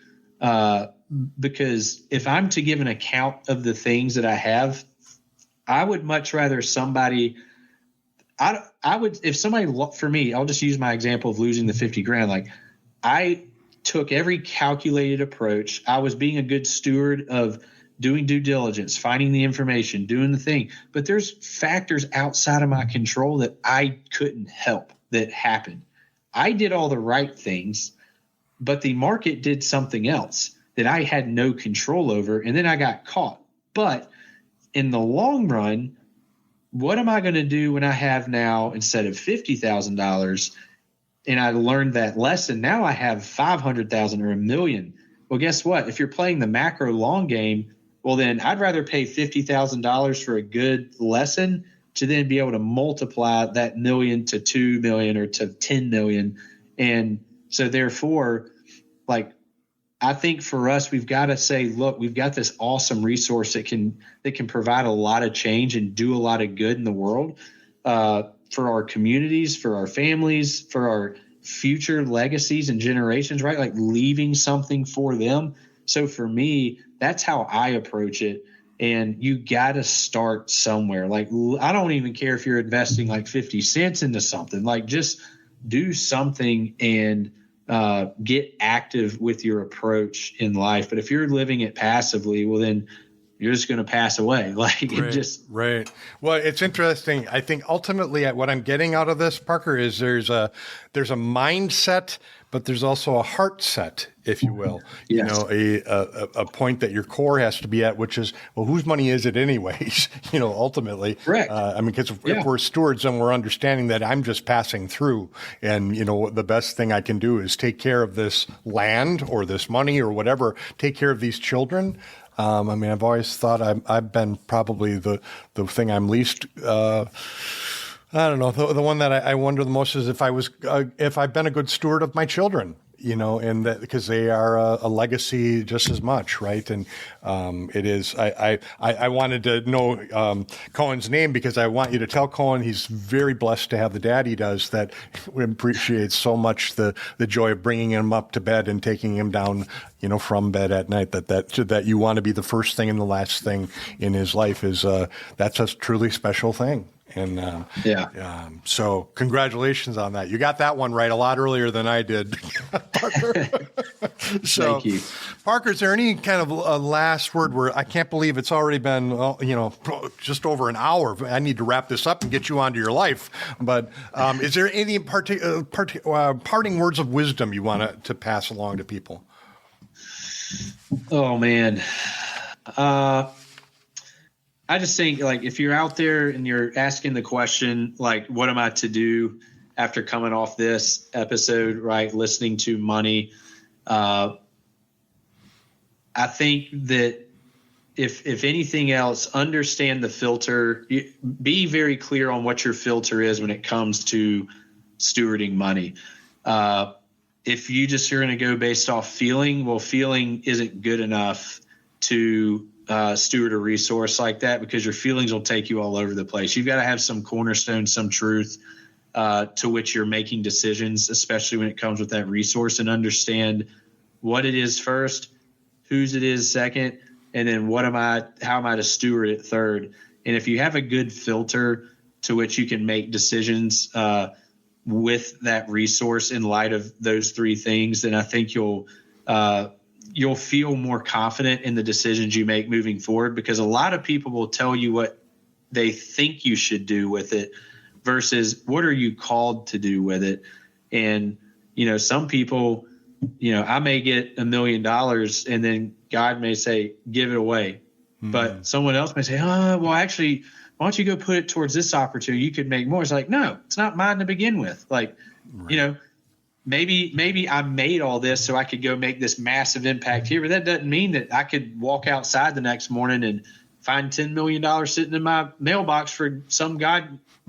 because if I'm to give an account of the things that I have, I would much rather somebody – if somebody, for me, I'll just use my example of losing the 50 grand. I took every calculated approach. I was being a good steward of doing due diligence, finding the information, doing the thing. But there's factors outside of my control that I couldn't help that happened. I did all the right things, but the market did something else that I had no control over, and then I got caught. But in the long run, what am I going to do when I have now, instead of $50,000, and I learned that lesson, now I have $500,000 or $1 million. Well, guess what? If you're playing the macro long game, well, then I'd rather pay $50,000 for a good lesson to then be able to multiply that million to 2 million or to 10 million. And so therefore, I think for us, we've got to say, look, we've got this awesome resource that can provide a lot of change and do a lot of good in the world, for our communities, for our families, for our future legacies and generations, right? Leaving something for them. So for me, that's how I approach it. And you got to start somewhere. I don't even care if you're investing 50 cents into something, just do something and get active with your approach in life. But if you're living it passively, well, then you're just going to pass away. Right. Well, it's interesting. I think ultimately what I'm getting out of this, Parker, is there's a mindset, but there's also a heart set, if you will. Yes. A point that your core has to be at, which is, well, whose money is it anyways? Ultimately. Correct. Because if we're stewards, then we're understanding that I'm just passing through, and the best thing I can do is take care of this land or this money or whatever, take care of these children. I've always thought I've been probably the thing I'm least. I don't know. The one that I wonder the most is if I've been a good steward of my children, and that because they are a legacy just as much, right? And it is. I wanted to know Cohen's name because I want you to tell Cohen he's very blessed to have the dad he does, that appreciates so much the joy of bringing him up to bed and taking him down, from bed at night. That you want to be the first thing and the last thing in his life is that's a truly special thing. And so congratulations on that. You got that one right a lot earlier than I did. So, thank you. Parker, is there any kind of last word where I can't believe it's already been, just over an hour. I need to wrap this up and get you onto your life. But is there any parting words of wisdom you want to pass along to people? Oh, man. I just think, like, if you're out there and you're asking the question, like, what am I to do after coming off this episode, right, listening to money, I think that if anything else, understand the filter. Be very clear on what your filter is when it comes to stewarding money. If you just are going to go based off feeling, well, feeling isn't good enough to steward a resource like that, because your feelings will take you all over the place. You've got to have some cornerstone, some truth to which you're making decisions, especially when it comes with that resource, and understand what it is first, whose it is second, and then how am I to steward it third. And if you have a good filter to which you can make decisions with that resource in light of those three things, then I think you'll feel more confident in the decisions you make moving forward, because a lot of people will tell you what they think you should do with it versus what are you called to do with it. And, some people, I may get $1 million and then God may say, give it away. Mm-hmm. But someone else may say, well, actually, why don't you go put it towards this opportunity? You could make more. It's like, no, it's not mine to begin with. Like, right. Maybe I made all this so I could go make this massive impact here, but that doesn't mean that I could walk outside the next morning and find $10 million sitting in my mailbox for some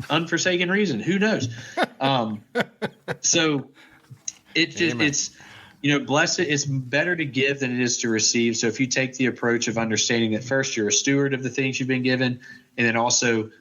unforsaken reason. Who knows? So it's blessed. It's better to give than it is to receive. So if you take the approach of understanding that first you're a steward of the things you've been given, and then also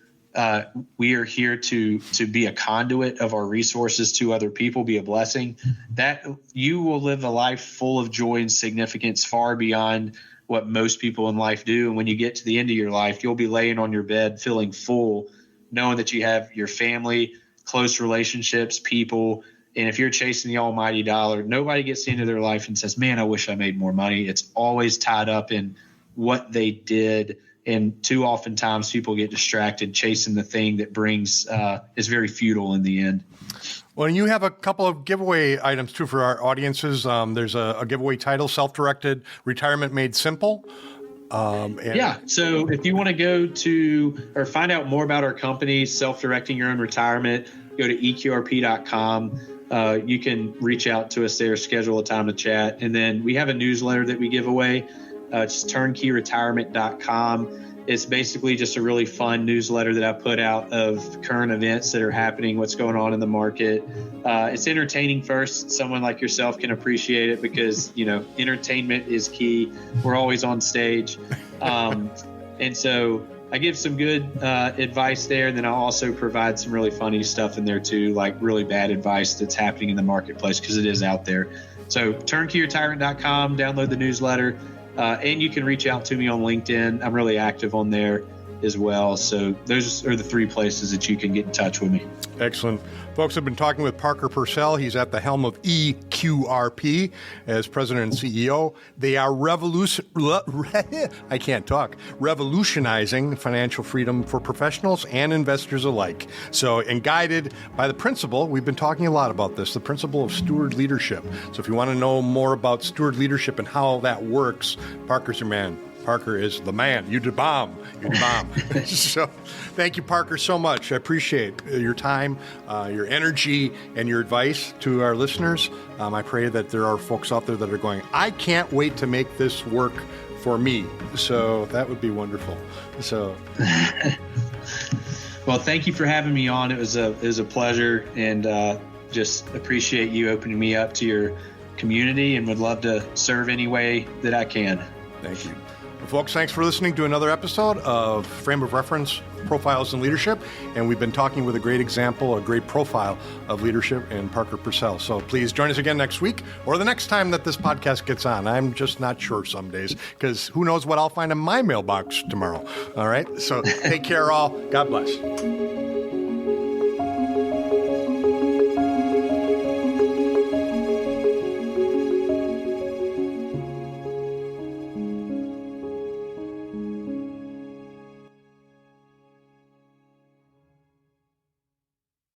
we are here to be a conduit of our resources to other people, be a blessing, that you will live a life full of joy and significance far beyond what most people in life do. And when you get to the end of your life, you'll be laying on your bed feeling full, knowing that you have your family, close relationships, people. And if you're chasing the almighty dollar, nobody gets into their life and says, man, I wish I made more money. It's always tied up in what they did. And too often times people get distracted chasing the thing that brings is very futile in the end. Well, and you have a couple of giveaway items too for our audiences. There's a giveaway title, Self-Directed Retirement Made Simple. So if you want to go to or find out more about our company, Self-Directing Your Own Retirement, go to eqrp.com. You can reach out to us there, schedule a time to chat. And then we have a newsletter that we give away. It's turnkeyretirement.com. It's basically just a really fun newsletter that I put out of current events that are happening, what's going on in the market. It's entertaining first. Someone like yourself can appreciate it because, entertainment is key. We're always on stage. And so I give some good advice there. And then I'll also provide some really funny stuff in there too, like really bad advice that's happening in the marketplace because it is out there. So turnkeyretirement.com, download the newsletter. And you can reach out to me on LinkedIn. I'm really active on there as well. So those are the three places that you can get in touch with me. Excellent. Folks, I've been talking with Parker Purcell. He's at the helm of EQRP as president and CEO. They are revolutionizing financial freedom for professionals and investors alike. So, and guided by the principle, we've been talking a lot about this, the principle of steward leadership. So if you want to know more about steward leadership and how that works, Parker's your man. Parker is the man. You the bomb. So thank you, Parker, so much. I appreciate your time, your energy, and your advice to our listeners. I pray that there are folks out there that are going, I can't wait to make this work for me. So that would be wonderful. So, well, thank you for having me on. It was a pleasure, and just appreciate you opening me up to your community, and would love to serve any way that I can. Thank you. Well, folks, thanks for listening to another episode of Frame of Reference, Profiles in Leadership. And we've been talking with a great example, a great profile of leadership in Parker Purcell. So please join us again next week or the next time that this podcast gets on. I'm just not sure some days because who knows what I'll find in my mailbox tomorrow. All right. So take care all. God bless.